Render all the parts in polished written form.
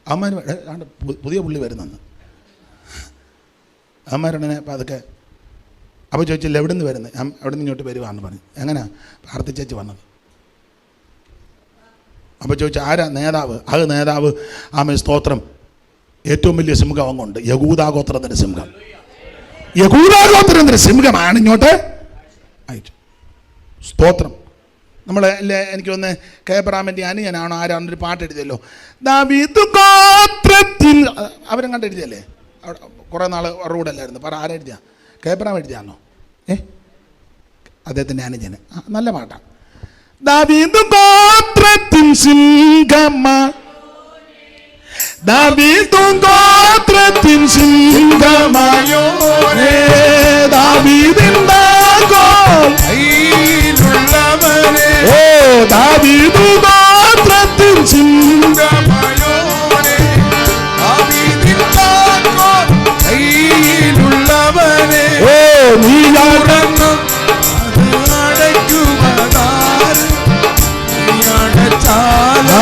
അവന്മാർ പുതിയ പുള്ളി വരുന്നെന്ന്. അവന്മാരുടനെ അപ്പം അതൊക്കെ അപ്പോൾ ചോദിച്ചില്ല എവിടെ നിന്ന് വരുന്നത്? ഞാൻ അവിടെ നിന്ന് ഇങ്ങോട്ട് വരുവാന്ന് പറഞ്ഞു. എങ്ങനെയാണ്? പ്രാർത്ഥിച്ചേച്ച് വന്നത്. അപ്പോൾ ചോദിച്ചു ആരാ നേതാവ്? അത് നേതാവ് ആമേ സ്തോത്രം, ഏറ്റവും വലിയ സിംഹം അങ്ങുണ്ട്, യഹൂദാഗോത്രത്തിൻ്റെ സിംഹം. യഹൂദാഗോത്രത്തിൻ്റെ സിംഹമാണ് ഇങ്ങോട്ട് അയച്ചു. സ്തോത്രം. നമ്മൾ എനിക്ക് ഒന്ന് കേബ്രാമിൻ്റെ അനിയനാണോ ആരാണൊരു പാട്ട് എഴുതിയല്ലോ, ദാവീദ് ഗോത്രത്തിൽ, അവരും കണ്ട് എഴുതിയല്ലേ? അവിടെ കുറേ നാൾ റൂഡല്ലായിരുന്നു. പറ ആരെഴുതിയ? കേബ്രാം എഴുതിയാണോ? അദ്ദേഹത്തിൻ്റെ അനുജന്. നല്ല പാട്ടാണ്. ദാവീദ് ഗോത്രത്തിൽ സിംഹമായി, ദാവീദ് ഗോത്രത്തിൽ സിംഹമായോരേ, ദാവീദിന്റെ കയ്യിലുള്ളവനെ, ഓ ദാവീദ് ഗോത്രത്തിൽ സിംഹമായോരേ, ദാവീദിന്റെ കയ്യിലുള്ളവനെ, ഓ നീ ഉറങ്ങും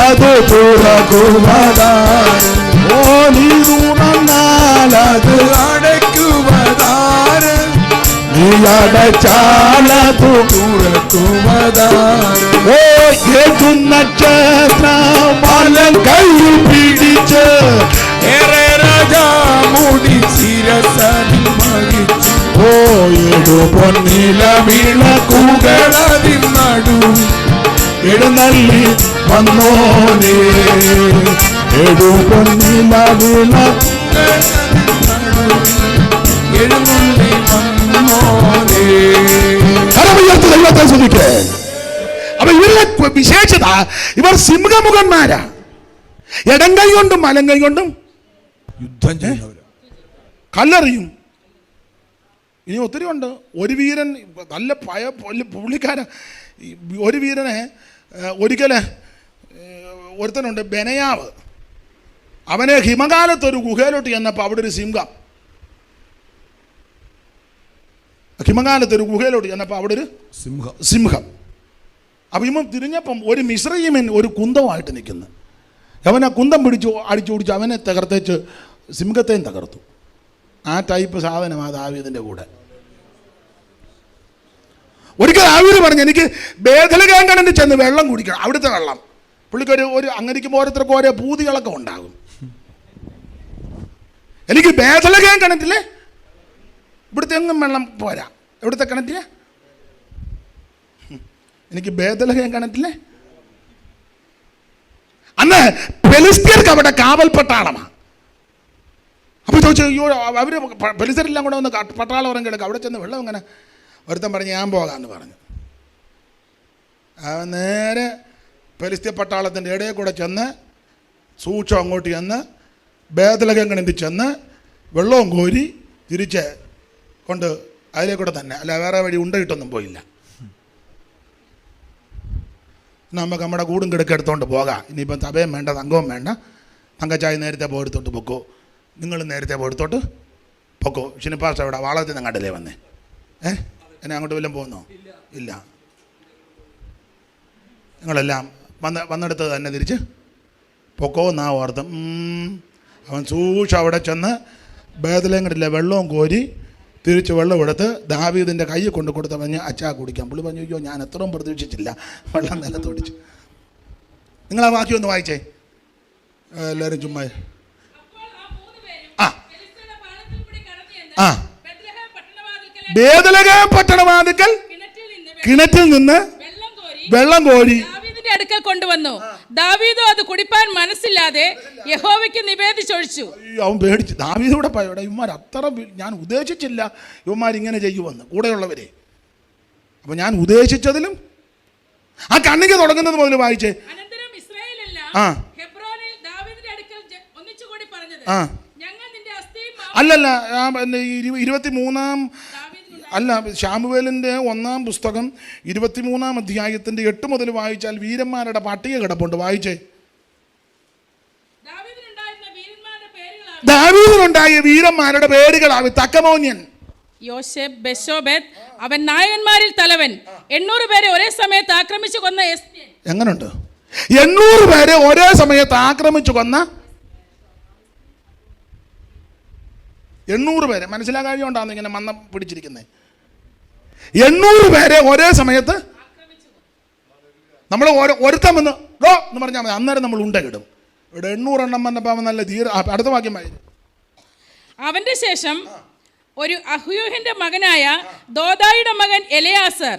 അത് തുറക്കുവതാര്, ഓ നീ തുറന്നാലത് അടയ്ക്കുവതാര്, നീ അടച്ചാലത് തുറക്കുവതാര്, ഓ ഏതു നക്ഷത്രം വലം കയ്യിൽ പിടിച്ച് ഏറെ രാജാമുടി ശിരസനിൽ മരിച്ചു, ഓ ഏതു പൊന്നില വിളക്കുകളതിൽ നടുവിൽ എഴുന്നള്ളി വന്നോനേ, എഴുന്നള്ളി വന്നോനേ. ദൈവത്തെ ശ്രദ്ധിക്കേ. അപ്പൊ ഇവരുടെ വിശേഷത, ഇവർ സിംഹമുഖന്മാരാ. ഇടം കൈ കൊണ്ടും വലം കൈ കൊണ്ടും യുദ്ധം ചെയ്യുന്നവരാ, കല്ലെറിയും. ഇനി ഒത്തിരി ഉണ്ട്. ഒരു വീരൻ നല്ല പുള്ളിക്കാരൻ. ഒരു വീരനെ ഒരിക്കല് ഒരുത്തനുണ്ട് ബെനയാവ്, അവനെ ഹിമകാലത്തൊരു ഗുഹയിലോട്ട് ചെന്നപ്പോൾ അവിടെ ഒരു സിംഹം, ഹിമകാലത്തൊരു ഗുഹയിലോട്ട് ചെന്നപ്പോൾ അവിടെ ഒരു സിംഹം. അപ്പം ഇവൻ തിരിഞ്ഞപ്പം ഒരു മിശ്രയീമൻ ഒരു കുന്തമായിട്ട് നിൽക്കുന്നു. അവനെ കുന്തം അടിച്ചു പിടിച്ച് അവനെ തകർത്തേച്ച് സിംഹത്തെയും തകർത്തു. ആ ടൈപ്പ് സാധനമാണ് ദാവീദിൻ്റെ കൂടെ. ഒരിക്കൽ ദാവീദ് പറഞ്ഞു, എനിക്ക് ബേഥലഹേം കണ്ടിട്ട് ചെന്ന് വെള്ളം കുടിക്കണം, അവിടുത്തെ വെള്ളം. പുള്ളിക്കൊരു അങ്ങനെയിരിക്കുമ്പോൾ ഓരോരുത്തർക്ക് ഓരോ പൂതികളൊക്കെ ഉണ്ടാകും. എനിക്ക് ബേഥലഹേം കിണറ്റില്ലേ, ഇവിടുത്തെ എങ്ങും വെള്ളം പോരാ, ഇവിടുത്തെ കിണറ്റില്ലേ, എനിക്ക് ബേഥലഹേം കിണറ്റില്ലേ. അന്ന് ഫെലിസ്ത്യർക്ക് അവിടെ കാവൽപ്പട്ടാളമാണ്. അപ്പോൾ ചോദിച്ചു, അയ്യോ അവർ ഫെലിസ്ത്യരെല്ലാം കൂടെ ഒന്ന് പട്ടാളം ഉറങ്ങി കിടക്കുക, അവിടെ ചെന്ന് വെള്ളം ഇങ്ങനെ. ഒരുത്തൻ പറഞ്ഞ് ഞാൻ പോകാമെന്ന് പറഞ്ഞു. അവൻ നേരെ ഫെലിസ്ത്യ പട്ടാളത്തിൻ്റെ ഇടയിൽ കൂടെ ചെന്ന് സൂക്ഷം അങ്ങോട്ട് ചെന്ന് ബേഥലഹേം കിണറ്റിൽ ചെന്ന് വെള്ളവും കോരി തിരിച്ച് കൊണ്ട് അതിലേ കൂടെ തന്നെ, അല്ല വേറെ വഴി ഉണ്ടയിട്ടൊന്നും പോയില്ല. നമുക്ക് നമ്മുടെ കൂടും കിടക്ക എടുത്തോണ്ട് പോകാം. ഇനിയിപ്പം തപയും വേണ്ട, തങ്കവും വേണ്ട, തങ്കച്ചായി നേരത്തെ പോയെടുത്തോട്ട് പൊക്കോ, നിങ്ങൾ നേരത്തെ പോയെടുത്തോട്ട് പൊക്കോ. ഷിനിപ്പാസ് അവിടെ വാളത്തിൽ നിന്ന് കണ്ടല്ലേ വന്നേ? എന്നെ അങ്ങോട്ട് വല്ലതും പോകുന്നോ? ഇല്ല. നിങ്ങളെല്ലാം വന്നെടുത്ത് തന്നെ തിരിച്ച് പൊക്കോ എന്നാ ഓർത്തം. അവൻ സൂക്ഷം അവിടെ ചെന്ന് ബേഥലഹേം കിണറ്റിലെ വെള്ളവും കോരി തിരിച്ച് വെള്ളം എടുത്ത് ദാവീദിൻ്റെ കൈ കൊണ്ട് കൊടുത്ത പറഞ്ഞ് അച്ചാ കുടിക്കാം. പുള്ളി പറഞ്ഞു, അയ്യോ ഞാൻ എത്രയും പ്രതീക്ഷിച്ചില്ല. വെള്ളം നിലത്തൊടിച്ചു. നിങ്ങൾ ആ വാക്യം ഒന്ന് വായിച്ചേ എല്ലാവരും ചുമ്മാ. ആ ബേഥലഹേം പട്ടണവാതിൽക്കൽ കിണറ്റിൽ നിന്ന് വെള്ളം കോരി ദാവീദിന്റെ അടുക്കൽ കൊണ്ടുവന്നു. ദാവീദോ അത് കുടിപ്പാൻ മനസ്സില്ലാതെ യഹോവയ്ക്ക് നിവേദിച്ചൊഴിച്ചു. അവൻ പേടിച്ചു. ദാവീദൂടെ ഇവന്മാർ അത്ര ഞാൻ ഉദ്ദേശിച്ചില്ല ഇവന്മാരിങ്ങനെ ചെയ്യുമെന്ന്, കൂടെയുള്ളവരെ. അപ്പൊ ഞാൻ ഉദ്ദേശിച്ചതിലും ആ കണ്ണിക തുടങ്ങുന്നത് മുതൽ വായിച്ചേ. അനന്തരം ഇസ്രായേലെല്ലാം ഹെബ്രോനിൽ ദാവീദിന്റെ അടുക്കൽ ഒന്നിച്ചുകൂടി പറഞ്ഞത്, ഞങ്ങൾ നിന്റെ അസ്ഥിയും അല്ലല്ല 23 അല്ല ശാമുവേലിൻ്റെ 1-ാം പുസ്തകം 23-ാം അധ്യായത്തിൻ്റെ 8 മുതൽ വായിച്ചാൽ വീരന്മാരുടെ പട്ടിക കിടപ്പുണ്ട്. വായിച്ചേ. ദാവീദിനുണ്ടായ വീരന്മാരുടെ പേരുകളാണ് തക്കമോന്യൻ, യോശേബ്, ബെശോബെത്ത്, അവൻ നായകന്മാരിൽ തലവൻ, 800 പേരെ ഒരേ സമയത്ത് ആക്രമിച്ചു കൊന്ന എസ്തേൻ. എങ്ങനുണ്ട്? 800 പേരെ ഒരേ സമയത്ത് ആക്രമിച്ചു കൊന്ന 800 പേരെ, മനസ്സിലാകാതെ ഇങ്ങനെ മന്നം പിടിച്ചിരിക്കുന്നത്. 800 പേരെ ഒരേ സമയത്ത് നമ്മൾ ഒരുത്തം വന്ന് ഗോ എന്ന് പറഞ്ഞാൽ മതി, അന്നേരം നമ്മൾ ഉണ്ടകിടും. ഇവിടെ 800 എണ്ണം വന്നപ്പോൾ അവൻ നല്ല ധീര. അടുത്ത വാക്യമായി, അവന്റെ ശേഷം ഒരു അഹ്യൂഹിന്റെ മകനായ ദോദായിയുടെ മകൻ എലയാസർ,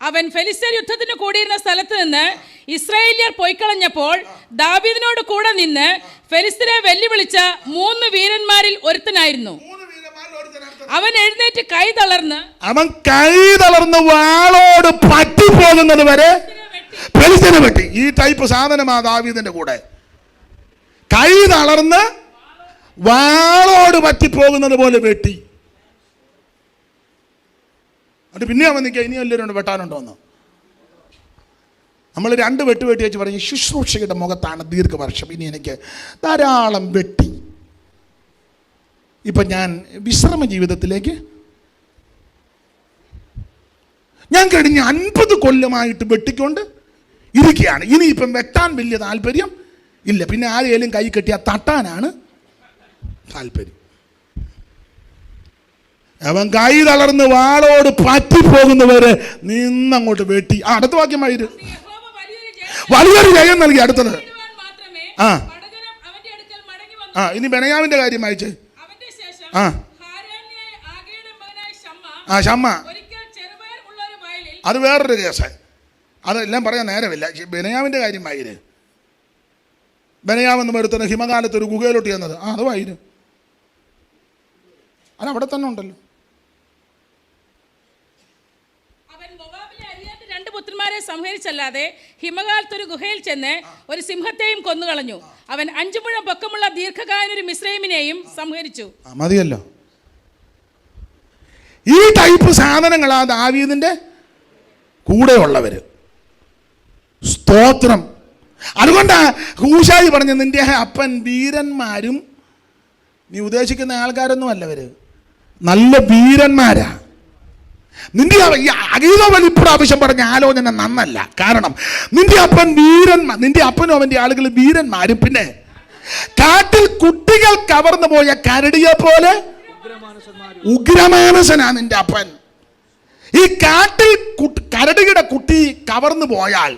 അവൻ ഫെലിസ്ത്യർ യുദ്ധത്തിന് കൂടിയിരുന്ന സ്ഥലത്ത് നിന്ന് ഇസ്രായേല്യർ പൊയ്ക്കളഞ്ഞപ്പോൾ ദാവീദിനോട് കൂടെ നിന്ന് ഫെലിസ്ത്യരെ വെല്ലുവിളിച്ച 3 വീരന്മാരിൽ ഒരുത്തനായിരുന്നു. അവൻ എഴുന്നേറ്റ് കൈ തളർന്ന് വാളോട് പറ്റിപ്പോകുന്നത് വരെ ഫെലിസ്ത്യനെ വെട്ടി. ഈ ടൈപ്പ് സാധനമാ ദാവീദിന്റെ കൂടെ. കൈ തളർന്ന് വാളോട് പറ്റിപ്പോകുന്നത് പോലെ വെട്ടി. അത് പിന്നെ അവൻ നിൽക്കുക, ഇനി എല്ലാവരും വെട്ടാനുണ്ടോ എന്ന്. നമ്മൾ 2 വെട്ട് വെച്ച് പറഞ്ഞ് ശുശ്രൂഷയുടെ മുഖത്താണ് ദീർഘവർഷം, ഇനി എനിക്ക് ധാരാളം വെട്ടി. ഇപ്പം ഞാൻ വിശ്രമ ജീവിതത്തിലേക്ക് ഞാൻ കഴിഞ്ഞ 50 കൊല്ലമായിട്ട് വെട്ടിക്കൊണ്ട് ഇരിക്കുകയാണ്. ഇനിയിപ്പം വെട്ടാൻ വലിയ താല്പര്യം ഇല്ല. പിന്നെ ആരെയും കൈ കെട്ടിയാൽ തട്ടാനാണ് താല്പര്യം. അവൻ കൈ തളർന്ന് വാളോട് പറ്റിപ്പോകുന്നവരെ നിന്നങ്ങോട്ട് വെട്ടി. അടുത്ത വാക്യമായിരുന്നു, വലിയൊരു ജയം നൽകി. അടുത്തത് ഇനി ബെനയാമിന്റെ കാര്യം വായിച്ചേ. ഷമ്മ അത് വേറൊരു കേസ്, അതെല്ലാം പറയാൻ നേരമില്ല. ബെനയാമിന്റെ കാര്യം വായിര്. ബെനയാമെന്ന് വരുത്തുന്ന ഹിമകാലത്ത് ഒരു ഗുഹയിലോട്ട് ചെന്നത്, അത് വായിര്. അത് അവിടെ തന്നെ ഉണ്ടല്ലോ. പുത്രന്മാരെ സംഹരിച്ചല്ലാതെ ഹിമകാലത്ത് ഒരു ഗുഹയിൽ ചെന്ന് ഒരു സിംഹത്തെയും കൊന്നുകളഞ്ഞു. അവൻ 5 മുഴം പൊക്കമുള്ള ദീർഘകായനൊരു മിസ്രൈമിനെയും സംഹരിച്ചു. മതിയല്ലോ. ഈ ടൈപ്പ് സാധനങ്ങളാ ദാവീദിന്റെ കൂടെയുള്ളവര്. സ്തോത്രം. അതുകൊണ്ടാ ഹൂശായി പറഞ്ഞ നിന്റെ അപ്പൻ വീരന്മാരും, നീ ഉദ്ദേശിക്കുന്ന ആൾക്കാരൊന്നും അല്ലവര്, നല്ല വീരന്മാരാ. നിന്റെ അഗീതവൻ ഇപ്രാവശ്യം പറഞ്ഞ ആലോചന നന്നല്ല. കാരണം നിന്റെ അപ്പൻ നിന്റെ അപ്പനും അവന്റെ ആളുകൾ വീരന്മാരും, പിന്നെ കാട്ടിൽ കുട്ടികൾ കവർന്നു പോയ കരടിയെ പോലെ ഉഗ്രമാനസനാ നിന്റെ അപ്പൻ. ഈ കാട്ടിൽ കരടിയുടെ കുട്ടി കവർന്നു പോയാൽ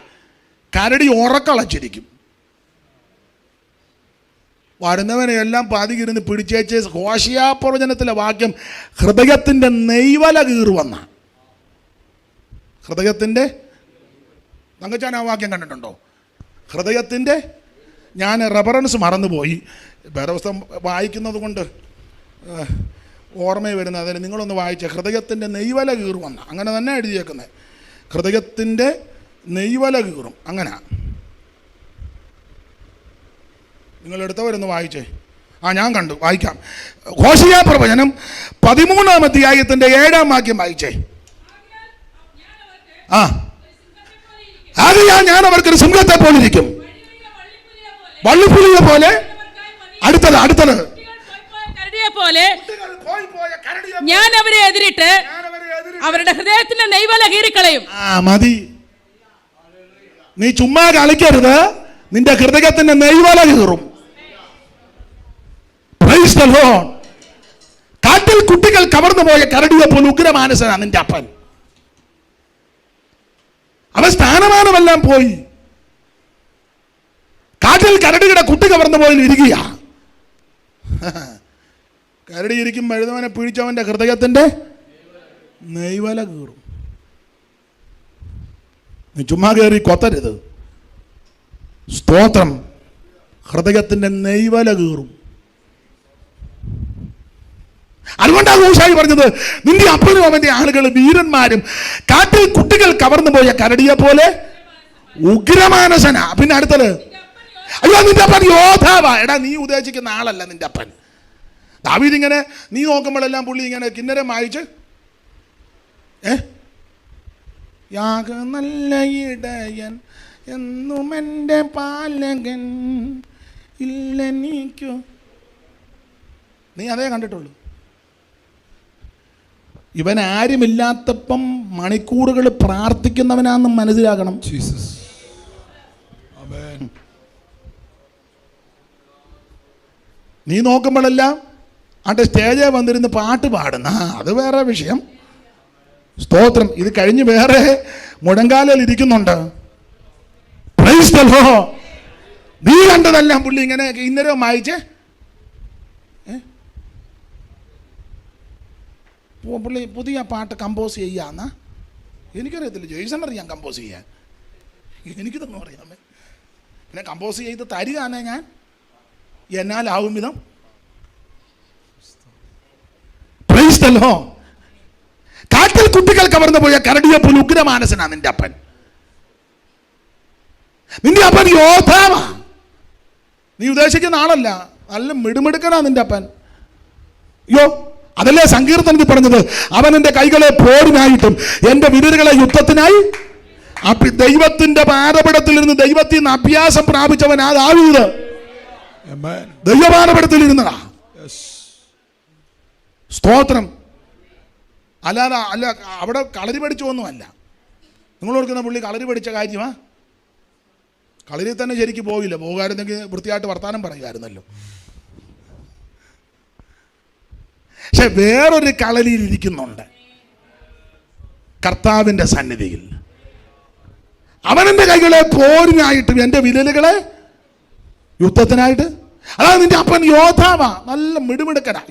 കരടി ഉറക്കളച്ചിരിക്കും. വരുന്നവനെ എല്ലാം പതികിരുന്ന് പിടിച്ചേച്ച് ഹോശിയാ പ്രവചനത്തിലെ വാക്യം ഹൃദയത്തിൻ്റെ നെയ്വല കീറുവന്ന. ഹൃദയത്തിൻ്റെ, തങ്കച്ചാൻ ആ വാക്യം കണ്ടിട്ടുണ്ടോ? ഹൃദയത്തിൻ്റെ, ഞാൻ റെഫറൻസ് മറന്നുപോയി, വേറെ ദിവസം വായിക്കുന്നത് കൊണ്ട് ഓർമ്മയിൽ വരുന്നത്. അതിന് നിങ്ങളൊന്ന് വായിച്ച ഹൃദയത്തിൻ്റെ നെയ്വല കീറുവന്ന, അങ്ങനെ തന്നെ എഴുതിയേക്കുന്നത്. ഹൃദയത്തിൻ്റെ നെയ്വല കീറും, അങ്ങനെ. നിങ്ങളെടുത്തവരൊന്ന് വായിച്ചേ. ഞാൻ കണ്ടു, വായിക്കാം. ഹോശിയാ പ്രവചനം 13-ാം അധ്യായത്തിൻ്റെ 7-ാം വാക്യം വായിച്ചേ. ആകയാൽ ഞാൻ അവർക്കൊരു സിംഹത്തെ പോലിരിക്കും, വള്ളിപ്പുലിയെ പോലെ. അടുത്തത് പോലെ ഞാൻ അവരെ എതിരിട്ട് അവരുടെ ഹൃദയത്തിന്റെ നെയ്വല കീറിക്കളയും. മതി, നീ ചുമ്മാ കളിക്കരുത്, നിന്റെ ഹൃദയത്തിന്റെ നെയ്വല കീറും. കാട്ടിൽ കുട്ടികൾ കവർന്നു പോയ കരടിയെ പോലെ ഉഗ്രമാനസനാ നിന്റെ അപ്പൻ. അവൻ സ്ഥാനമാനമെല്ലാം പോയി. കാട്ടിൽ കരടിയുടെ കുട്ടി കവർന്നു പോയി ഇരിക്കുക. കരടി ഇരിക്കും എഴുതവനെ പിടിച്ചവന്റെ ഹൃദയത്തിന്റെ നെയ്വല കീറും. നീ ചുമ്മാ കയറി കൊത്തരുത്. സ്തോത്രം. ഹൃദയത്തിന്റെ നെയ്വല കീറും. അതുകൊണ്ടാണ് ഹൂശായി പറഞ്ഞത് നിന്റെ അപ്പനും അവന്റെ ആളുകൾ വീരന്മാരും കാട്ടിൽ കുട്ടികൾ കവർന്നു പോയ കരടിയെ പോലെ ഉഗ്രമാനസന. പിന്നെ അടുത്തത്, അയ്യോ നിന്റെ അപ്പൻ യോദ്ധാവാ. എടാ, നീ ഉദ്ദേശിക്കുന്ന ആളല്ല നിന്റെ അപ്പൻ. ദാവീദ് ഇങ്ങനെ നീ നോക്കുമ്പോഴെല്ലാം പുള്ളി ഇങ്ങനെ കിന്നരം വായിച്ച് യാഗ നല്ല ഇടയൻ എന്നും എൻ്റെ പാലകൻ ഇല്ല നീക്കോ. നീ അതേ കണ്ടിട്ടുള്ളൂ. ഇവൻ ആരുമില്ലാത്തപ്പം മണിക്കൂറുകൾ പ്രാർത്ഥിക്കുന്നവനാണെന്ന് മനസ്സിലാക്കണം. ജീസസ്. നീ നോക്കുമ്പോഴെല്ലാം ആണ്ട് സ്റ്റേജിൽ വന്നിരുന്ന് പാട്ട് പാടുന്ന അത് വേറെ വിഷയം. സ്തോത്രം. ഇത് കഴിഞ്ഞ് വേറെ മുഴങ്കാലിൽ ഇരിക്കുന്നുണ്ട്. Price the Lord. നീ കണ്ടതെല്ലാം പുള്ളി ഇങ്ങനെ ഇന്നരം വായിച്ചേ. പുള്ളി പുതിയ പാട്ട് കമ്പോസ് ചെയ്യാന്ന എനിക്കറിയത്തില്ല. ജോയ്സൺ അറിയാം കമ്പോസ് ചെയ്യാൻ, എനിക്കിതൊന്നും അറിയാമേ. പിന്നെ കമ്പോസ് ചെയ്ത് തരികയാണെ ഞാൻ എന്നാലാവും വിധം. Price the Lord. കാട്ടിൽ കുട്ടികൾ കവർന്നു പോയ കരടിയെ പോലെ ഉഗ്രമാനസനാ നിന്റെ അപ്പൻ. നിന്റെ അപ്പൻ യോദ്ധാവാ. നീ ഉദ്ദേശിക്കുന്ന ആളല്ല. നല്ല മിടുമിടുക്കനാ നിന്റെ അപ്പൻ. യോ അതല്ലേ സങ്കീർത്തനത്തിൽ പറഞ്ഞത്, അവൻ എൻ്റെ കൈകളെ പോരിനായിട്ടും എൻ്റെ വിരലുകളെ യുദ്ധത്തിനായി. ദൈവത്തിന്റെ പാദപീഠത്തിൽ ഇരുന്ന് ദൈവത്തിൽ നിന്ന് അഭ്യാസം പ്രാപിച്ചവൻ ആ ദാവീദ് ദൈവപാദപീഠത്തിൽ ഇരുന്നതാ. സ്തോത്രം. അല്ല അവിടെ കളരി പഠിച്ചു ഒന്നുമല്ല. നിങ്ങൾ ഓർക്കുന്ന പുള്ളി കളരി പഠിച്ച കാര്യമാ? കളരി തന്നെ ശരിക്കും പോയില്ല. പോകുമായിരുന്നെങ്കിൽ വൃത്തിയായിട്ട് വർത്താനം പറയുമായിരുന്നല്ലോ. പക്ഷെ വേറൊരു കളരിയിൽ ഇരിക്കുന്നുണ്ട്, കർത്താവിൻ്റെ സന്നിധിയിൽ. അവനെൻ്റെ കൈകളെ പോരിനായിട്ടും എൻ്റെ വിരലുകളെ യുദ്ധത്തിനായിട്ട്. അതാണ് നിന്റെ അപ്പൻ യോദ്ധാവാ. നല്ല മിടുമിടുക്കനാ.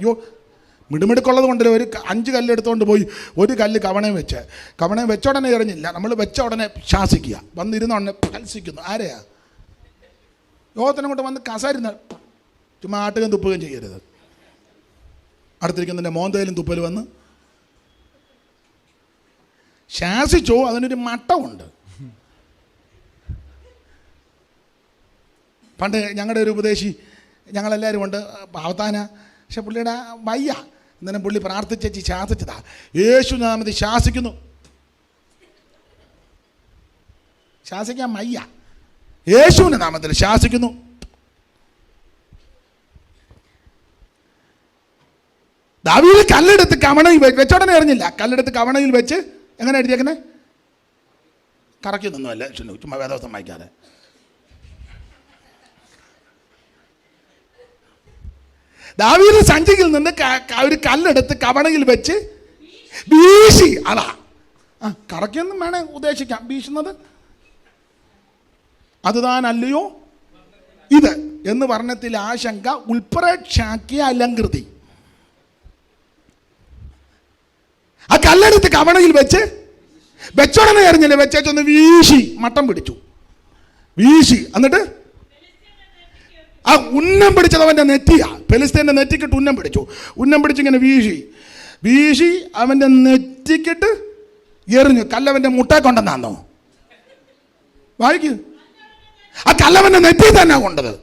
മിടുമിടുക്കുള്ളത് കൊണ്ടല്ലേ ഒരു 5 കല്ലെടുത്തുകൊണ്ട് പോയി ഒരു കല്ല് കവണയും വെച്ച ഉടനെ എറിഞ്ഞില്ല. നമ്മൾ വെച്ച ഉടനെ ശാസിക്കുക, വന്നിരുന്ന ഉടനെ ഫൽസിക്കുന്നു. ആരെയാ? യോഗത്തിനെ കൊണ്ട് വന്ന് കസായിരുന്ന ചുമ്മാ ആട്ടുകയും തുപ്പുകയും ചെയ്യരുത്. അടുത്തിരിക്കുന്നതിൻ്റെ മോന്തയിലും തുപ്പൽ വന്ന് ശാസിച്ചോ, അതിനൊരു മട്ടമുണ്ട്. പണ്ട് ഞങ്ങളുടെ ഒരു ഉപദേശി, ഞങ്ങളെല്ലാവരും ഉണ്ട് പാവത്താന, പക്ഷെ പുള്ളിയുടെ വയ്യ. അന്നേരം പുള്ളി പ്രാർത്ഥിച്ചേച്ചി ശാസിച്ചതാ. യേശു നാമത്തിൽ ശാസിക്കുന്നു. ശാസിക്കാൻ വയ്യ. യേശുവിൻ്റെ നാമത്തിൽ ശാസിക്കുന്നു. ദാവീദ് കല്ലെടുത്ത് കവണയിൽ വെച്ചോടനെ എറിഞ്ഞില്ല. കല്ലെടുത്ത് കവണയിൽ വെച്ച് എങ്ങനെ എഴുതിയേക്കണേ? കറക്കൊന്നുമല്ല, ചുമ്മാ വേദവസ്ഥം വായിക്കാതെ. ദാവീദ് സഞ്ചിയിൽ നിന്ന് ഒരു കല്ലെടുത്ത് കവണയിൽ വെച്ച് വീശി. അതാ കറക്കൊന്നും വേണേ ഉദ്ദേശിക്കാം. വീശുന്നത് അത് താനല്ലയോ ഇത് എന്ന് വർണ്ണത്തിൽ ആശങ്ക ഉൾപ്രേക്ഷാക്കിയ അലങ്കൃതി. ആ കല്ലെടുത്ത് കവണയിൽ വെച്ചോടനെ എറിഞ്ഞില്ല, വെച്ചൊന്ന് വീശി മട്ടം പിടിച്ചു. വീശി എന്നിട്ട് ആ ഉന്നം പിടിച്ചത് അവൻ്റെ നെറ്റിയാ. ഫെലിസ്തീൻ്റെ നെറ്റിക്കിട്ട് ഉന്നം പിടിച്ചിങ്ങനെ വീശി അവൻ്റെ നെറ്റിക്കിട്ട് എറിഞ്ഞു. കല്ലവൻ്റെ മുട്ട കൊണ്ടെന്നാന്നോ വായിക്കൂ. ആ കല്ലവൻ്റെ നെറ്റി തന്നെ കൊണ്ടത്.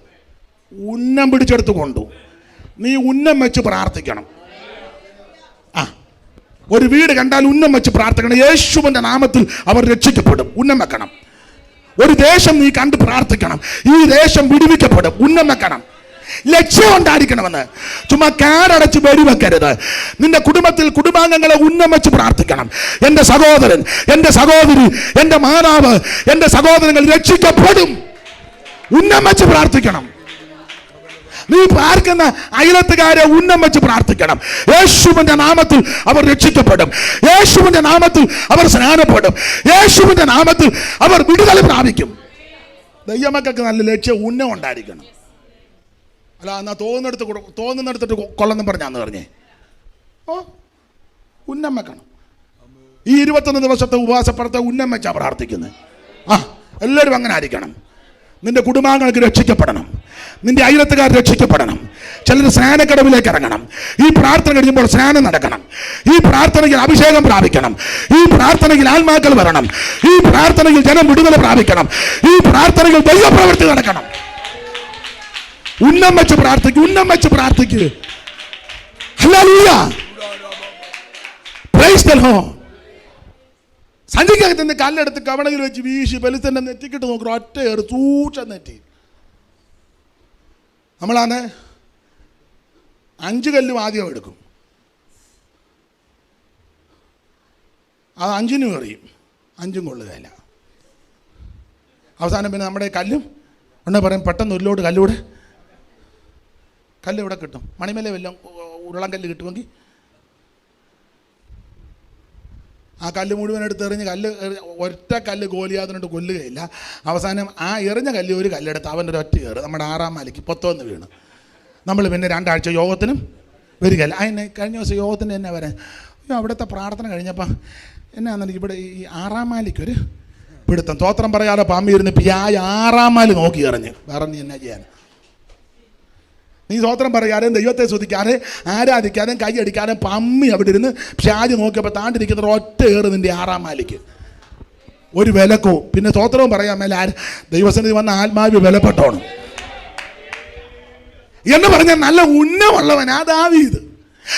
ഉന്നം പിടിച്ചെടുത്ത് കൊണ്ടു. നീ ഉന്നം വെച്ച് പ്രാർത്ഥിക്കണം. ഒരു വീട് കണ്ടാൽ ഉന്നം വെച്ച് പ്രാർത്ഥിക്കണം. യേശുവിൻ്റെ നാമത്തിൽ അവർ രക്ഷിക്കപ്പെടും. ഉന്നം വെക്കണം. ഒരു ദേശം നീ കണ്ട് പ്രാർത്ഥിക്കണം. ഈ ദേശം വിടുവിക്കപ്പെടും. ഉന്നം വെക്കണം. ലക്ഷ്യം ഉണ്ടായിരിക്കണമെന്ന്. ചുമ്മാ കാടടച്ച് വെടിവെക്കരുത്. നിന്റെ കുടുംബത്തിൽ കുടുംബാംഗങ്ങളെ ഉന്നം വെച്ച് പ്രാർത്ഥിക്കണം. എൻ്റെ സഹോദരൻ, എൻ്റെ സഹോദരി, എൻ്റെ മാതാവ്, എൻ്റെ സഹോദരങ്ങൾ രക്ഷിക്കപ്പെടും. ഉന്നം വെച്ച് പ്രാർത്ഥിക്കണം. നീ പാർക്കുന്ന അയലത്തുകാരെ ഉന്നം വെച്ച് പ്രാർത്ഥിക്കണം. യേശുവിന്റെ നാമത്തിൽ അവർ രക്ഷിക്കപ്പെടും. യേശുവിന്റെ നാമത്തിൽ അവർ സ്നാനപ്പെടും. യേശുവിന്റെ നാമത്തിൽ അവർ വിടുതൽ പ്രാപിക്കും. ദൈവമക്കൾക്ക് നല്ല ലക്ഷ്യം ഉന്നം ഉണ്ടായിരിക്കണം. അല്ല എന്നാ തോന്നുന്നിടത്തിട്ട് കൊള്ളെന്നും പറഞ്ഞാന്ന് പറഞ്ഞേ. ഉന്നം വെക്കണം. ഈ 21 ദിവസത്തെ ഉപവാസപ്പെടുത്ത ഉന്നം വെച്ചാ പ്രാർത്ഥിക്കുന്നത്. എല്ലാവരും അങ്ങനെ ആയിരിക്കണം. നിന്റെ കുടുംബാംഗങ്ങൾക്ക് രക്ഷിക്കപ്പെടണം. നിന്റെ അയലത്തുകാർ രക്ഷിക്കപ്പെടണം. ചിലർ സ്നാനക്കടവിലേക്ക് ഇറങ്ങണം. ഈ പ്രാർത്ഥന കഴിയുമ്പോൾ സ്നാനം നടക്കണം. ഈ പ്രാർത്ഥനയിൽ അഭിഷേകം പ്രാപിക്കണം. ഈ പ്രാർത്ഥനയിൽ ആത്മാക്കൾ വരണം. ഈ പ്രാർത്ഥനയിൽ ജനം വിടുതൽ പ്രാപിക്കണം. ഈ പ്രാർത്ഥനയിൽ ദൈവപ്രവൃത്തി നടക്കണം. ഉന്നം വെച്ച് പ്രാർത്ഥിക്കൂ. ഹല്ലേലൂയ. Praise the lord. സഞ്ചിക്കകത്ത് നിന്ന് കല്ലെടുത്ത് കവണയിൽ വെച്ച് വീശി ഫെലിസ്തീൻ്റെ നെറ്റിക്കിട്ട് നോക്കുക. ഒറ്റ സൂക്ഷ നെറ്റി. നമ്മളാണ് 5 കല്ലും ആദ്യം എടുക്കും. അത് 5നും എറിയും. 5ഉം കൊള്ളുകയില്ല. അവസാനം പിന്നെ നമ്മുടെ കല്ലും ഉണ്ടെ പറയും പെട്ടെന്ന് ഒരു ലോഡ് കല്ലിവിടെ കിട്ടും. മണിമല വല്ലതും ഉരുളൻകല്ല് കിട്ടുമെങ്കിൽ ആ കല്ല് മുഴുവൻ എടുത്ത് എറിഞ്ഞ് ഒറ്റ കല്ല് ഗോലിയാതിനോട്ട് കൊല്ലുകയില്ല. അവസാനം ആ എറിഞ്ഞ കല്ല് ഒരു കല്ലെടുത്ത് അവൻ്റെ ഒരു ഒറ്റ കയറ് നമ്മുടെ 6-ാം മലയ്ക്ക് പൊത്തോന്ന് വീണ്. നമ്മൾ പിന്നെ 2 ആഴ്ച യോഗത്തിനും വരികയില്ല. അതിന് കഴിഞ്ഞ ദിവസം യോഗത്തിന് തന്നെ വരാൻ അവിടുത്തെ പ്രാർത്ഥന കഴിഞ്ഞപ്പോൾ എന്നാന്ന് ഇവിടെ ഈ 6-ാം മാലിക്കൊരു പിടുത്തം. തോത്രം പറയാതെ പാമ്പിരുന്ന് പിയായ 6-ാം മാല് നോക്കി എറിഞ്ഞ്. വേറെ നീ എന്നാ ചെയ്യാൻ? നീ സ്വോത്രം പറയാതെ ദൈവത്തെ സ്തുതിക്കാതെ ആരാധിക്കാതെ കൈയടിക്കാതെ പമ്മി അവിടെ ഇരുന്ന് ഷാജ് നോക്കിയപ്പോൾ താണ്ടിരിക്കുന്ന ഒറ്റ ഏറ് നിന്റെ 6-ാം മാലിക്ക് ഒരു വിലക്കോ. പിന്നെ സ്വോത്രവും പറയാൻ മേലെ ദൈവസന്നിധി വന്ന ആത്മാവ് വിലപ്പെട്ടോണം എന്ന് പറഞ്ഞാൽ നല്ല ഉന്നമുള്ളവനാ ദാവീദ്.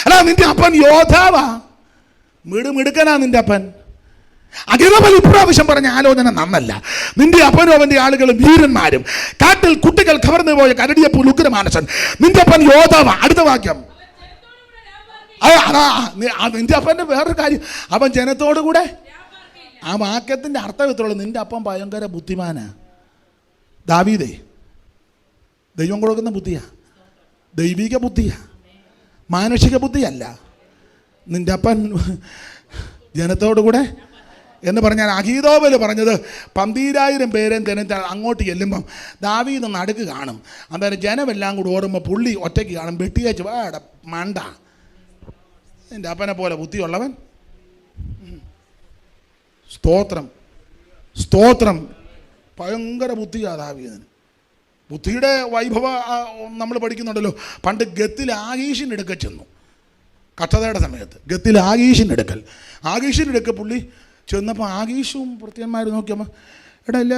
അല്ല, നിന്റെ അപ്പൻ യോദ്ധാവാ, മിടുക്കനാ നിന്റെ അപ്പൻ. അഖിലബൽ ഇപ്രാവശ്യം പറഞ്ഞ ആലോചന നന്നല്ല. നിന്റെ അപ്പനും അവന്റെ ആളുകളും വീരന്മാരും, കാട്ടിൽ കുട്ടികൾ കവർന്നു പോയ കരടിയപ്പോൾ ഉഗ്രമാനസൻ. നിന്റെ അപ്പൻ യോദ്ധാവാ. അടുത്ത വാക്യം, നിന്റെ അപ്പന്റെ വേറൊരു കാര്യം, അവൻ ജനത്തോടു കൂടെ. ആ വാക്യത്തിന്റെ അർത്ഥം ഇത്രയുള്ളൂ, നിന്റെ അപ്പം ഭയങ്കര ബുദ്ധിമാനാ. ദാവീദേ, ദൈവം കൊടുക്കുന്ന ബുദ്ധിയാ, ദൈവിക ബുദ്ധിയാ, മാനുഷിക ബുദ്ധിയല്ല. നിന്റെ അപ്പൻ ജനത്തോടു കൂടെ എന്ന് പറഞ്ഞാൽ അഹീതോബൽ പറഞ്ഞത് 12,000 പേരെ ജനത്തെ അങ്ങോട്ട് ചെല്ലുമ്പം ദാവീദ് നടുക്ക് കാണും. അന്നേരം ജനമെല്ലാം കൂടി ഓടുമ്പോൾ പുള്ളി ഒറ്റയ്ക്ക് കാണും. വെട്ടിയേച്ച് വേട മണ്ട, നിൻ്റെ അപ്പനെ പോലെ ബുദ്ധിയുള്ളവൻ. സ്തോത്രം സ്തോത്രം. ഭയങ്കര ബുദ്ധിയാണ് ദാവീദിന്. ബുദ്ധിയുടെ വൈഭവ നമ്മൾ പഠിക്കുന്നുണ്ടല്ലോ. പണ്ട് ഗത്തിൽ ആഗീഷിൻ്റെ അടുക്കൽ ചെന്നു, കഷ്ടതയുടെ സമയത്ത്. ഗത്തിൽ ആഗീഷിൻ്റെ അടുക്കൽ പുള്ളി ചെന്നപ്പോൾ ആഗീഷും ഭൃത്യന്മാരും നോക്കിയപ്പോൾ എടാ ഇല്ല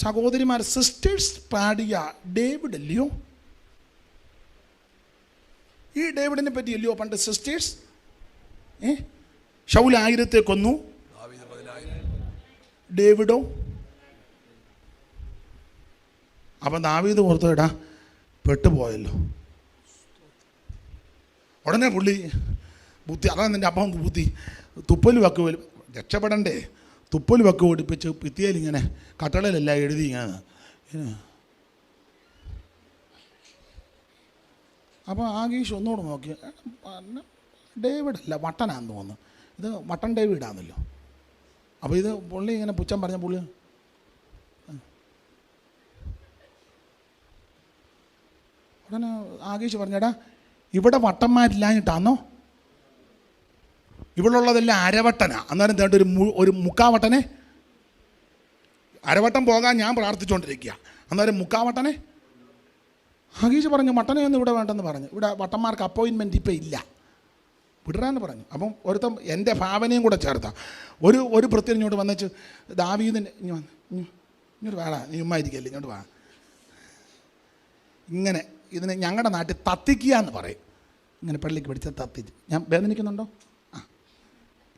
സഹോദരിമാർ സിസ്റ്റേഴ്സ് പാടിയ ഡേവിഡ് അല്ലയോ? ഈ ഡേവിഡിനെ പറ്റിയല്ലയോ പണ്ട് സിസ്റ്റേഴ്സ്? ശൗൽ 1000 കൊന്നു, ഡേവിഡോ? അപ്പം ദാവീദ് ഓർത്തു, എടാ പെട്ടുപോയല്ലോ. ഉടനെ പുള്ളി ബുദ്ധി, അതാണ് നിൻ്റെ അപ്പം ബുദ്ധി. തുപ്പൽ വക്ക് രക്ഷപ്പെടണ്ടേ, തുപ്പൽ വക്ക് ഓടിപ്പിച്ച് ഭിത്തിയിലിങ്ങനെ കട്ടളയിലെല്ലാം എഴുതി ഇങ്ങനെ. അപ്പോൾ ആഗീഷ് ഒന്നുകൂടെ നോക്കി, ഡേവിഡല്ല മട്ടനാന്ന് തോന്നുന്നു, ഇത് മട്ടൻ ഡേവിഡാണല്ലോ. അപ്പോൾ ഇത് പുള്ളി ഇങ്ങനെ പുച്ഛം പറഞ്ഞ പുള്ളി ഉടനെ ആഗീഷ് പറഞ്ഞടാ ഇവിടെ വട്ടന്മാരില്ലാഞ്ഞിട്ടാന്നോ? ഇവിടുള്ളതെല്ലാം അരവട്ടനാ. അന്നേരം തേണ്ട ഒരു മുക്കാവട്ടനെ, അരവട്ടം പോകാൻ ഞാൻ പ്രാർത്ഥിച്ചുകൊണ്ടിരിക്കുക, അന്നേരം മുക്കാവട്ടനെ. ആഗീഷ് പറഞ്ഞു മട്ടനെയൊന്നും ഇവിടെ വേണ്ടെന്ന് പറഞ്ഞു. ഇവിടെ വട്ടന്മാർക്ക് അപ്പോയിൻമെൻറ്റ് ഇപ്പം ഇല്ല, വിടറാന്ന് പറഞ്ഞു. അപ്പം ഒരുത്തം എൻ്റെ ഭാവനയും കൂടെ ചേർത്താ ഒരു ഭൃത്യൻ ഇങ്ങോട്ട് വന്നിച്ച് ദാവീദിൻ്റെ ഇങ്ങോട്ട് വേടാ, നീ ഉമ്മായിരിക്കല്ലേ, ഇങ്ങോട്ട് വാ. ഇങ്ങനെ ഇതിനെ ഞങ്ങളുടെ നാട്ടിൽ തത്തിക്കുക എന്ന് പറയും. ഇങ്ങനെ പള്ളിക്ക് പിടിച്ച തത്തിച്ച്, ഞാൻ വേദനിക്കുന്നുണ്ടോ?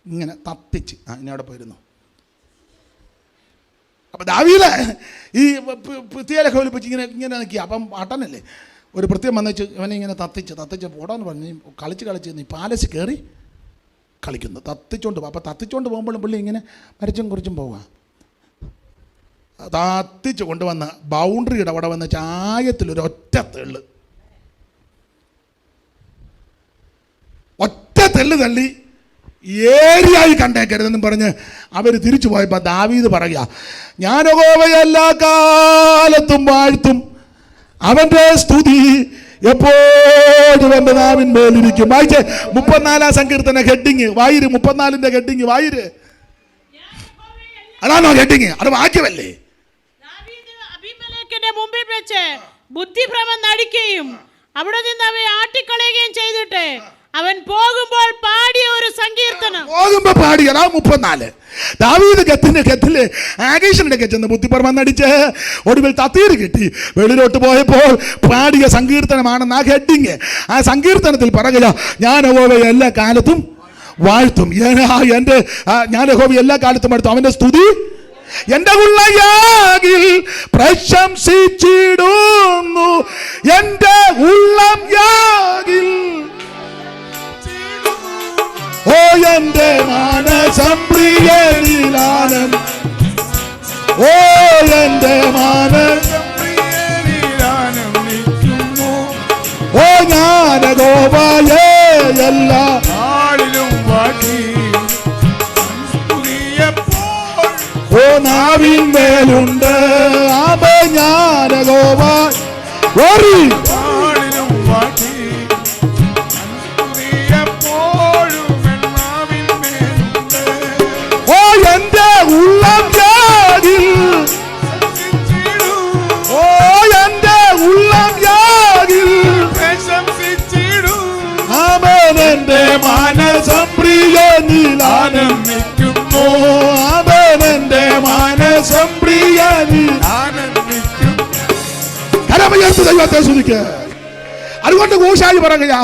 ഇങ്ങനെ തത്തിച്ച് ഇനി അവിടെ പോയിരുന്നു. അപ്പം ദാവീദ് ഈ ഭിത്തിയിലൊക്കെ ഒലിപ്പിച്ച് ഇങ്ങനെ നിൽക്കുക. അപ്പം അട്ടനല്ലേ ഒരു ഭൃത്യം വന്നിച്ച് ഇവനെ ഇങ്ങനെ തത്തിച്ച് പോടാന്ന് പറഞ്ഞ് കളിച്ച് നീ പാലസ് കയറി കളിക്കുന്നു, തത്തിച്ചോണ്ട് പോകും. അപ്പം തത്തിച്ചോണ്ട് പോകുമ്പോഴും പുള്ളി ഇങ്ങനെ മരിച്ചും കുറിച്ചും പോവുക. തത്തിച്ച് കൊണ്ടുവന്ന് ബൗണ്ടറിയുടെ അവിടെ വന്ന് ചായത്തിലൊരൊറ്റ തെള്ള്, ഒറ്റ തള്ളി ഏരിയായി കണ്ടേക്കരുതെന്നും പറഞ്ഞ് അവർ തിരിച്ചു പോയപ്പോൾ ദാവീദ് പറയുക, ഞാൻ യഹോവയെ എല്ലാ കാലത്തും വാഴ്ത്തും, അവൻ്റെ സ്തുതി എപ്പോഴും എൻ്റെ നാവിന്മേലിരിക്കും. വായിച്ചേ 34-ാം സങ്കീർത്തന ഹെഡിങ് വായിര്, 34-ന്റെ ഹെഡിങ് വായിര്. അതാണോ ഹെഡിങ്? അത് വാക്യമല്ലേ? അബീമേലെക്കിന്റെ മുമ്പിൽ വെച്ച് ബുദ്ധിഭ്രമം നടിക്കുകയും അവിടെ നിന്ന് അവയെ ആട്ടിക്കളയുകയും ചെയ്തിട്ട് അവൻ പോകുമ്പോൾ പാടിയ ഒരു സങ്കീർത്തനം. പോകുമ്പോൾ പാടിയതാ 34. ദാവീദ് ഗത്തില് ആഗീഷിന്റെ ചെന്ന് ബുദ്ധിഭ്രമം നടിച്ച് ഒടുവിൽ തത്തീര് കിട്ടി വെളിയിലോട്ട് പോയപ്പോൾ പാടിയ സങ്കീർത്തനമാണെന്ന് ആ ഹെഡിങ്. ആ സങ്കീർത്തനത്തിൽ പറയുക, ഞാൻ യഹോവയെ എല്ലാ കാലത്തും വാഴ്ത്തും. ഞാൻ യഹോവയെ എല്ലാ കാലത്തും വാഴ്ത്തും, അവന്റെ സ്തുതി എന്റെ ഉള്ളയാകിൽ പ്രശംസിച്ചിടുന്നു. എന്റെ ഉള്ളം യാകിൽ ഓ എന്റെ മാനസം പ്രിയനിലാനന്ദ, ഓ എന്റെ മാനസം പ്രിയനിലാനന്ദിക്കുന്നു. ഓ ഞാൻ യഹോവയെ യഹോവായേ എല്ലാ നാളിലും വാഴ്ത്തി സ്തുതിയെപ്പോൾ ഓ നാവിന്മേലുണ്ട് ആമേ ഞാൻ യഹോവാ ഓറി നാളിലും വാഴ്ത്തി സ്തുതിയെപ്പോഴും നാവിന്മേലുണ്ട്. ഓ എന്റെ ഉള്ളം യാഗിൽ ഓ എന്റെ ഉള്ളം യാഗിൽ പ്രശംസിച്ചിടും ആമേൻ എന്റെ മനസം പ്രിയനിൽ ആനന്ദിക്കുന്നു ഓ ആമേൻ എന്റെ മനസം പ്രിയനിൽ ആനന്ദിക്കും. കരമുയർത്തി ദൈവത്തെ സ്തുതിക്കുക. അതുകൊണ്ട് കൂശായി പറയുക,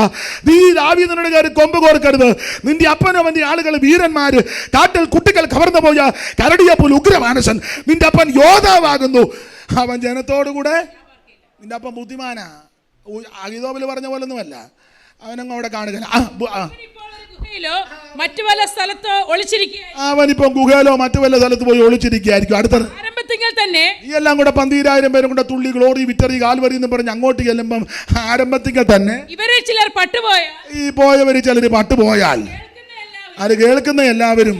നീ ദാവീദിനോട് കയറി കൊമ്പ് കോർക്കരുത്. നിന്റെ അപ്പനും അവന്റെ ആളുകൾ വീരന്മാര്, കാട്ടിൽ കുട്ടികൾ കവർന്നു പോയ കരടിയപ്പോൾ ഉഗ്രമാനസൻ. നിന്റെ അപ്പൻ യോദ്ധാവാകുന്നു, അവൻ ജനത്തോടുകൂടെ. നിന്റെ അപ്പൻ ബുദ്ധിമാനാ, അഹിതോബിൽ പറഞ്ഞ പോലൊന്നുമല്ല. അവനങ്ങ് അവിടെ കാണുക. ഗുഹയിലോ മറ്റു വല്ല സ്ഥലത്തോ ഒളിച്ചിരിക്കുക. അവനിപ്പം ഗുഹയിലോ മറ്റു വല്ല സ്ഥലത്ത് പോയി ഒളിച്ചിരിക്കുകയായിരിക്കും. അടുത്തത് ആരംഭത്തിൽ തന്നെ ഈ എല്ലാം കൂടെ 12,000 പേരും കൂടെ തുള്ളി ഗ്ലോറി വിറ്ററി കാൽവരി എന്ന് പറഞ്ഞ് അങ്ങോട്ട് ചെല്ലുമ്പം ആരംഭത്തിൽ തന്നെ ഇവരിൽ ചിലർ പട്ടുപോയ ഈ പോയവര് ചിലർ പട്ടുപോയാൽ അത് കേൾക്കുന്ന എല്ലാവരും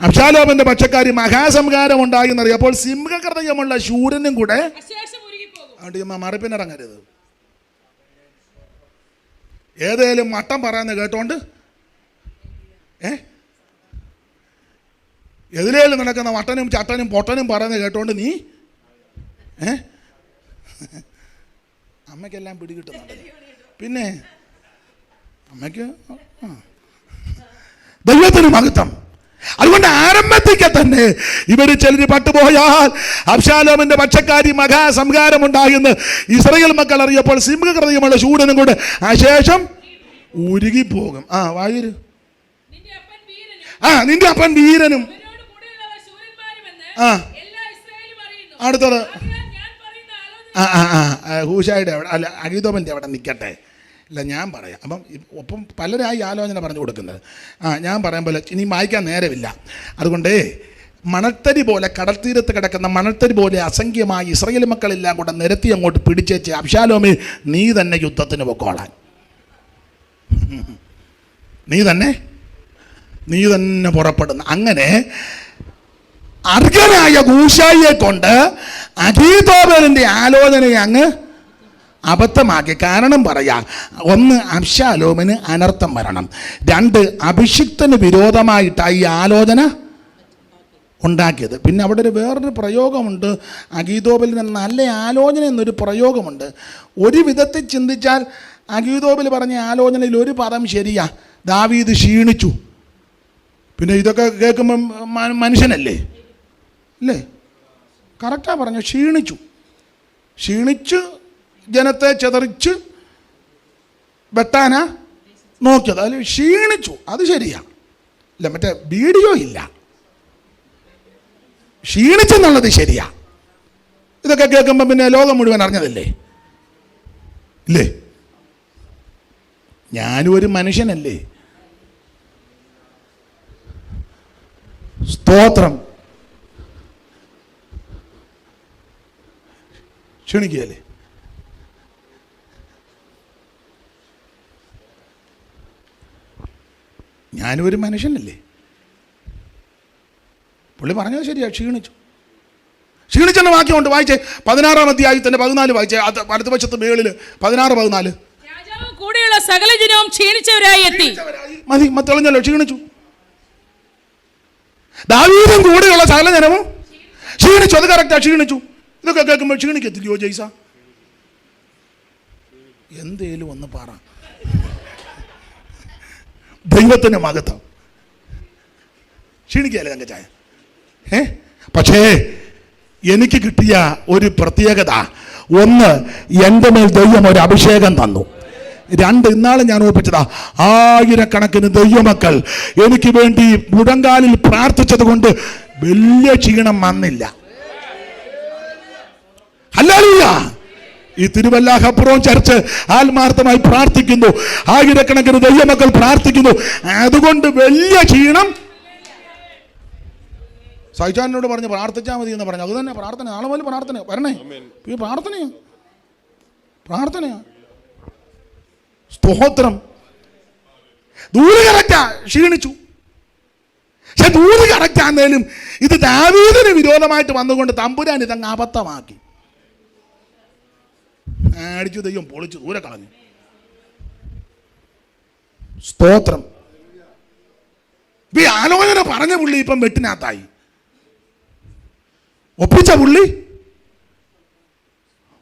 അബ്ശാലോമിന്റെ പക്ഷക്കാരി മഹാസംഹാരം ഉണ്ടായി എന്നറിയാം. അപ്പോൾ സിംഹഹൃദയമുള്ള ശൂരനും കൂടെ അശേഷം ഉരുകിപ്പോകും. അതുകൊണ്ട് മറപ്പിനിറങ്ങരുത്. ഏതേലും മട്ടം പറയാന്ന് കേട്ടോണ്ട് എതിലേലും നടക്കുന്ന വട്ടനും ചട്ടനും പൊട്ടനും പറയുന്നത് കേട്ടോണ്ട് നീ അമ്മയ്ക്കെല്ലാം പിടികിട്ടുന്നുണ്ട്. പിന്നെ അമ്മയ്ക്ക് ദൈവത്തിന് മഹത്വം. അതുകൊണ്ട് ആരംഭത്തിക്ക് തന്നെ ഇവര് ചിലര് പട്ടുപോയാൽ അബ്ശാലോമിന്റെ പക്ഷക്കാരി മഹാസംഹാരം ഉണ്ടായെന്ന് ഇസ്രായേൽ മക്കൾ അറിയപ്പോൾ സിംഹഹൃദയമുള്ള ശൂരനും കൂടെ അശേഷം ഉരുകിപ്പോകും. വായു നിന്റെ അപ്പൻ വീരനും. അടുത്തത് ഹൂശായുടെ അവിടെ അല്ല അഗീതോബന്റെ അവിടെ നിൽക്കട്ടെ. ഇല്ല ഞാൻ പറയാം. ഒപ്പം പലരായി ആലോചന പറഞ്ഞു കൊടുക്കുന്നത്. ഞാൻ പറയാൻ പോലെ ഇനി വായിക്കാൻ നേരമില്ല. അതുകൊണ്ട് മണൽത്തരി പോലെ കടൽത്തീരത്ത് കിടക്കുന്ന മണൽത്തരി പോലെ അസംഖ്യമായി ഇസ്രായേൽ മക്കളെല്ലാം കൂടെ നിരത്തി അങ്ങോട്ട് പിടിച്ചേച്ച് അബ്ശാലോമേ നീ തന്നെ യുദ്ധത്തിന് പൊക്കോളാൻ, നീ തന്നെ പുറപ്പെടുന്നു. അങ്ങനെ അർഹനായ ഹൂശായിയെ കൊണ്ട് അഗീതോബലിന്റെ ആലോചനയെ അങ്ങ് അബദ്ധമാക്കി. കാരണം പറയാ, ഒന്ന് അബ്ശാലോമിന് അനർത്ഥം വരണം, രണ്ട് അഭിഷിക്തന് വിരോധമായിട്ടാണ് ഈ ആലോചന ഉണ്ടാക്കിയത്. പിന്നെ അവിടെ വേറൊരു പ്രയോഗമുണ്ട്, അഗീതോബലിന് നല്ല ആലോചന എന്നൊരു പ്രയോഗമുണ്ട്. ഒരു വിധത്തിൽ ചിന്തിച്ചാൽ അഗീതോബൽ പറഞ്ഞ ആലോചനയിൽ ഒരു പദം ശരിയാ, ദാവീദ് ക്ഷീണിച്ചു. പിന്നെ ഇതൊക്കെ കേൾക്കുമ്പം മനുഷ്യനല്ലേ അല്ലേ? കറക്റ്റാ പറഞ്ഞു, ക്ഷീണിച്ച് ജനത്തെ ചെതറിച്ച് വെട്ടാനാ നോക്കിയത്. അതിൽ ക്ഷീണിച്ചു, അത് ശരിയാ. ഇല്ല മറ്റേ വീഡിയോ ഇല്ല, ക്ഷീണിച്ചെന്നുള്ളത് ശരിയാ. ഇതൊക്കെ കേൾക്കുമ്പോൾ പിന്നെ ലോകം മുഴുവൻ അറിഞ്ഞതല്ലേ ഇല്ലേ? ഞാനും ഒരു മനുഷ്യനല്ലേ? സ്തോത്രം. ക്ഷണിക്കുകയല്ലേ? ഞാനും ഒരു മനുഷ്യനല്ലേ? പുള്ളി പറഞ്ഞത് ശരിയാ, ക്ഷീണിച്ചെന്ന വാക്യമുണ്ട്. വായിച്ചേ 16-ാം അധ്യായത്തിന്റെ 14 വായിച്ചേ. വലതു വശത്ത് മേളിൽ 16-14. രാജാവും കൂടെയുള്ള സകല ജനവും ക്ഷീണിച്ചവരായി എത്തി. മതി, തെളിഞ്ഞല്ലോ, ക്ഷീണിച്ചു. ദാവീദും കൂടെയുള്ള സകല ജനവും ക്ഷീണിച്ചു. അത് കറക്റ്റാ, ക്ഷീണിച്ചു. ഇതൊക്കെ കേൾക്കുമ്പോൾ ക്ഷീണിക്കത്തില്ലയോ ജയ്സ? എന്തേലും ഒന്ന് പറ. ദൈവത്തിന്റെ മഹത്വം. ക്ഷീണിക്കുകയല്ലേ തങ്കച്ചായ? പക്ഷേ എനിക്ക് കിട്ടിയ ഒരു പ്രത്യേകത, ഒന്ന്, എൻ്റെ മേൽ ദൈവം ഒരു അഭിഷേകം തന്നു. രണ്ട്, ഇന്നാളും ഞാൻ ഓർപ്പിച്ചതാ, 1000കണക്കിന് ദൈവമക്കൾ എനിക്ക് വേണ്ടി മുഴങ്കാലിൽ പ്രാർത്ഥിച്ചത് കൊണ്ട് വലിയ ക്ഷീണം വന്നില്ല. ഹല്ലേലൂയ. ഈ തിരുവല്ല ഹബ്രോൻ ചർച്ച് ആത്മാർത്ഥമായി പ്രാർത്ഥിക്കുന്നു, 1000കണക്കിന് ദൈവമക്കൾ പ്രാർത്ഥിക്കുന്നു, അതുകൊണ്ട് വലിയ ക്ഷീണം. സൈജാനോട് പറഞ്ഞ് പ്രാർത്ഥിച്ചാൽ മതി എന്ന് പറഞ്ഞു. അത് തന്നെ പ്രാർത്ഥന. നാളെ മുതൽ പ്രാർത്ഥന വരണേ. ഈ പ്രാർത്ഥനയാ. സ്തോത്രം. ദൂത് കറക്റ്റാ, ക്ഷീണിച്ചു. പക്ഷെ ദൂത് കറക്റ്റാന്നേലും ഇത് ദാവീദിന് വിരോധമായിട്ട് വന്നുകൊണ്ട് തമ്പുരാൻ ഇതങ്ങ് അബദ്ധമാക്കി. അടിച്ചു, ദൈവം പൊളിച്ചു, ദൂരെ കളഞ്ഞു. സ്തോത്രം. ഈ ആലോചന പറഞ്ഞ പുള്ളി ഇപ്പം വെട്ടിനകത്തായി. ഒപ്പിച്ച പുള്ളി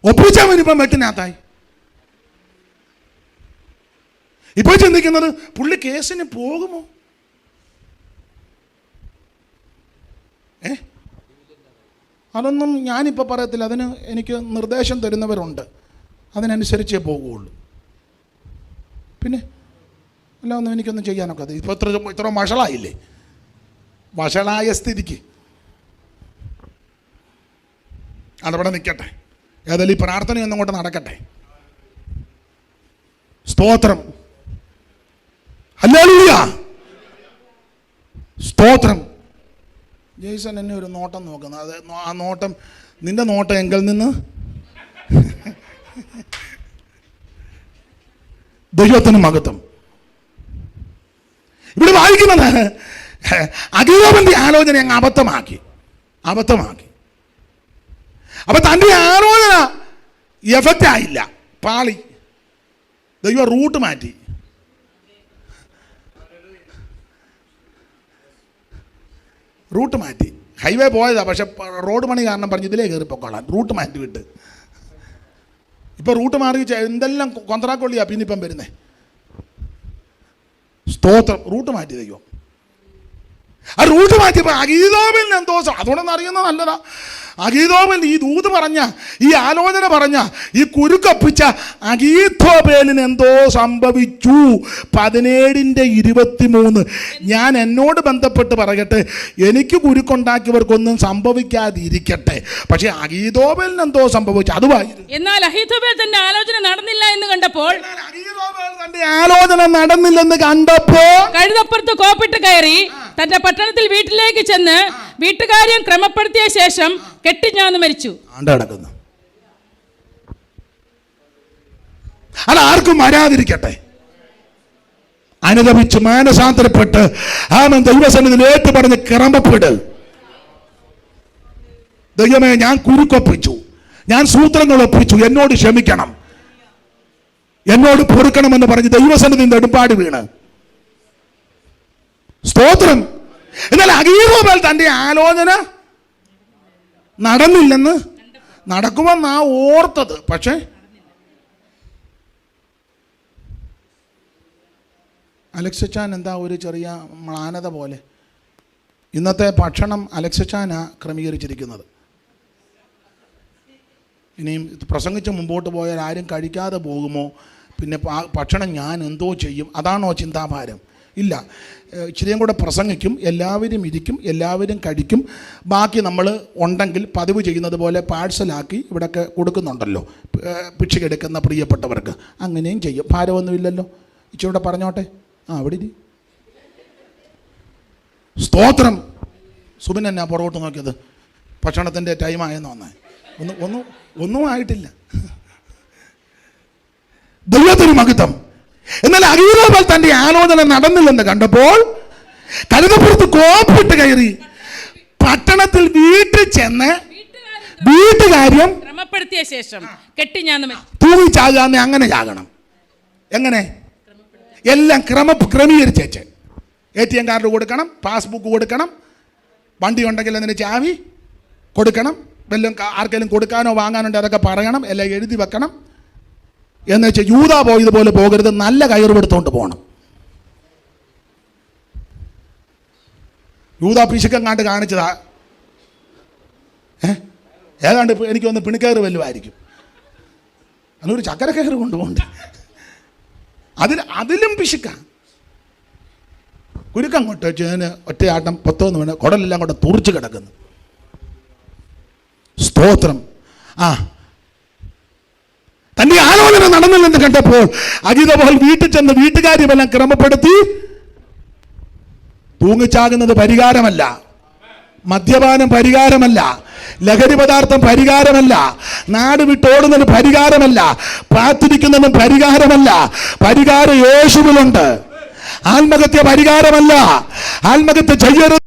ഒപ്പിച്ചവനിപ്പം വെട്ടിനകത്തായി. ഇപ്പൊ ചിന്തിക്കുന്നത് പുള്ളി കേസിന് പോകുമോ? അതൊന്നും ഞാനിപ്പോൾ പറയത്തില്ല. അതിന് എനിക്ക് നിർദ്ദേശം തരുന്നവരുണ്ട്, അതിനനുസരിച്ചേ പോകുകയുള്ളൂ. പിന്നെ അല്ല ഒന്നും എനിക്കൊന്നും ചെയ്യാനൊക്കെ അത് ഇപ്പോൾ ഇത്ര വഷളായില്ലേ? വഷളായ സ്ഥിതിക്ക് അതവിടെ നിൽക്കട്ടെ. ഏതായാലും ഈ പ്രാർത്ഥനയൊന്നും അങ്ങോട്ട് നടക്കട്ടെ. സ്തോത്രം. ഹല്ലേലൂയ. സ്തോത്രം. ജെയ്സൺ എന്നെ ഒരു നോട്ടം നോക്കുന്നു. അത് ആ നോട്ടം നിന്റെ നോട്ടം എങ്കിൽ നിന്ന് ദൈവത്തിന് മഹത്വം. ഇവിടെ വായിക്കുന്നത് അഗീതോബന്റെ ആലോചന അങ്ങ് അബദ്ധമാക്കി. അപ്പൊ തൻ്റെ ആലോചന എഫക്റ്റ് ആയില്ല, പാളി. ദൈവം റൂട്ട് മാറ്റി. ഹൈവേ പോയതാ, പക്ഷെ റോഡ് പണി കാരണം പറഞ്ഞ് ഇതിലേ കയറി പൊക്കോളാൻ റൂട്ട് മാറ്റി വിട്ട്. ഇപ്പൊ റൂട്ട് മാറി എന്തെല്ലാം കൊന്ത്രാക്കൊള്ളിയാ പിന്നെ ഇപ്പം വരുന്നേ. സ്തോത്രം. റൂട്ട് മാറ്റി ദൈവം. ആ റൂട്ട് മാറ്റിയപ്പോൾ അഗീതോബലിന് എന്തോ അതുകൊണ്ടൊന്നും അറിയുന്നത് നല്ലതാ. അഗീതോബൽ ഈ ദൂത് പറഞ്ഞ, ഈ ആലോചന പറഞ്ഞ, ഈ കുരുക്കൊപ്പിച്ച അഗീതോബലിന് എന്തോ സംഭവിച്ചു. 17:23. ഞാൻ എന്നോട് ബന്ധപ്പെട്ട് പറയട്ടെ, എനിക്ക് കുരുക്കുണ്ടാക്കിയവർക്കൊന്നും സംഭവിക്കാതിരിക്കട്ടെ, പക്ഷെ അഗീതോബലിന് എന്തോ സംഭവിച്ചു. അത് വായിരുന്നു. എന്നാൽ അഹീതോബേൽ തന്റെ ആലോചന നടന്നില്ല എന്ന് കണ്ടപ്പോൾ കഴുതപ്പുറത്ത് കോപ്പിട്ട് കയറി തന്റെ പട്ടണത്തിൽ വീട്ടിലേക്ക് ചെന്ന് വീട്ടുകാര്യം ക്രമപ്പെടുത്തിയ ശേഷം കെട്ടിഞ്ഞാന്ന് മരിച്ചു. കിടക്കുന്നു. അത് ആർക്കും വരാതിരിക്കട്ടെ. അനുദപിച്ച് മാനസാന്തരപ്പെട്ട് ആമൻ ദൈവസന്നിധിയിൽ ഏറ്റു പറഞ്ഞ് ക്രമപ്പെട്. ദൈവമേ, ഞാൻ കുരുക്കൊപ്പിച്ചു, ഞാൻ സൂത്രങ്ങൾ ഒപ്പിച്ചു, എന്നോട് ക്ഷമിക്കണം, എന്നോട് പൊറുക്കണമെന്ന് പറഞ്ഞ് ദൈവസന്നിധിയിൽ നെടുമ്പാട് വീണ്. സ്തോത്രം. എന്നാൽ അഗീതോബൽ തന്റെ ആലോചന നടന്നില്ലെന്ന് നടക്കുമെന്നാ ഓർത്തത്. പക്ഷേ അലക്സച്ചാൻ എന്താ ഒരു ചെറിയ മ്ലാനത പോലെ. ഇന്നത്തെ ഭക്ഷണം അലക്സച്ചാനാ ക്രമീകരിച്ചിരിക്കുന്നത്. ഇനിയും പ്രസംഗിച്ച് മുമ്പോട്ട് പോയാൽ ആരും കഴിക്കാതെ പോകുമോ, പിന്നെ ഭക്ഷണം ഞാൻ എന്തോ ചെയ്യും, അതാണോ ചിന്താഭാരം? ഇല്ല. ഇച്ചിരിയും കൂടെ പ്രസംഗിക്കും, എല്ലാവരും ഇരിക്കും, എല്ലാവരും കഴിക്കും. ബാക്കി നമ്മൾ ഉണ്ടെങ്കിൽ പതിവ് ചെയ്യുന്നത് പോലെ പാഴ്സലാക്കി ഇവിടെയൊക്കെ കൊടുക്കുന്നുണ്ടല്ലോ ഭിക്ഷയെടുക്കുന്ന പ്രിയപ്പെട്ടവർക്ക്, അങ്ങനെയും ചെയ്യും. ഭാരമൊന്നുമില്ലല്ലോ. ഇച്ചിരി പറഞ്ഞോട്ടെ. അവിടെ ഇരി. സ്തോത്രം. സുബിൻ എന്നാ പുറകോട്ട് നോക്കിയത്? ഭക്ഷണത്തിൻ്റെ ടൈമായെന്ന് വന്നേ. ഒന്നും ആയിട്ടില്ല. ദൈവത്തിന് മഹത്വം. എന്നാൽ അഗീതോബൽ തന്റെ ആലോചന നടന്നില്ലെന്ന് കണ്ടപ്പോൾ കഴുതപ്പുറത്ത് കോപ്പിട്ട് കയറി പട്ടണത്തിൽ വീട്ടിൽ ചെന്ന് വീട്ടുകാര്യം ക്രമപ്പെടുത്തിയ ശേഷം കെട്ടിഞ്ഞാന്ന് തൂങ്ങിച്ചാകാന്ന്. അങ്ങനെ ചാകണം. എങ്ങനെ? എല്ലാം ക്രമീകരിച്ചേച്ച്. ATM കാർഡ് കൊടുക്കണം, പാസ്ബുക്ക് കൊടുക്കണം, വണ്ടി ഉണ്ടെങ്കിൽ അതിന് ചാവി കൊടുക്കണം, വല്ലതും ആർക്കെങ്കിലും കൊടുക്കാനോ വാങ്ങാനുണ്ടോ അതൊക്കെ പറയണം, എല്ലാം എഴുതി വെക്കണം. എന്ന് വെച്ചാൽ യൂദാ പോയതുപോലെ പോകരുത്, നല്ല കയറുപെടുത്തോണ്ട് പോകണം. യൂദാ പിശുക്കങ്ങാണ്ട് കാണിച്ചതാ. ഏതാണ്ട് എനിക്ക് ഒന്ന് പിണിക്കയറ് വല്ലതുമായിരിക്കും. അതൊരു ചക്കര കയറ് കൊണ്ടുപോകണ്ടേ? അതിലും പിശുക്ക. കുരുക്കങ്ങോട്ട് വെച്ച് ഒറ്റയാട്ടം 10 വേണം, കുടലെല്ലാം കൂടെ തുറിച്ച് കിടക്കുന്നു. സ്തോത്രം. തന്റെ ആലോചന നടന്നില്ലെന്ന് കണ്ടപ്പോൾ അഗീതോബൽ വീട്ടിൽ ചെന്ന് വീട്ടുകാര്യമെല്ലാം ക്രമപ്പെടുത്തി. തൂങ്ങിച്ചാകുന്നത് പരിഹാരമല്ല, മദ്യപാനം പരിഹാരമല്ല, ലഹരി പദാർത്ഥം പരിഹാരമല്ല, നാട് വിട്ടോടുന്നത് പരിഹാരമല്ല, പ്രാർത്ഥിക്കുന്നതും പരിഹാരമല്ല. പരിഹാരം യേശുവിലുണ്ട്. ആത്മഹത്യ പരിഹാരമല്ല. ആത്മഹത്യ ചെയ്യരുത്.